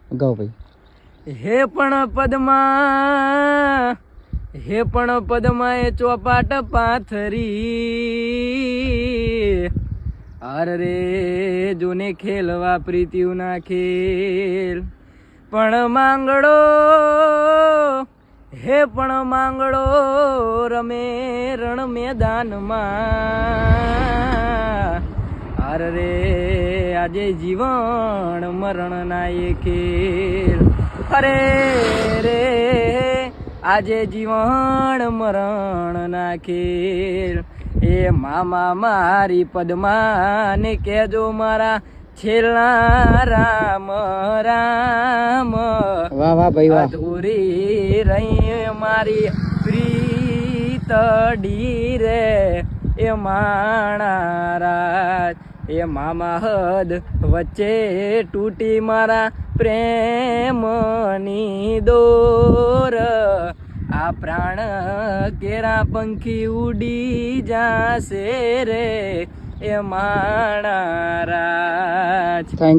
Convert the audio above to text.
ગાઓ ભાઈ. હે પણ પદમાં એ ચોપાટ પાથરી અરે રે જોને ખેલવા પ્રીતિયું ના ખેલ પણ માંગડો રમે રણ મેદાનમાં અરે રે આજે જીવન મરણ ના એ ખેલ અરે રે આજે જીવન મરણ ના ખેલ એ મામા મારી પદ્મા ને કેજો મારા છેલ્લા રામ રામ. વાહ વાહ ભાઈ વાહ. અધૂરી રહી મારી પ્રીતડી રે એ માણા રાજ એ મામા હદ વચ્ચે તૂટી મારા પ્રેમની દોર આ પ્રાણ કેરા પંખી ઉડી જાશે રે એ માણા રાજ. Thank you.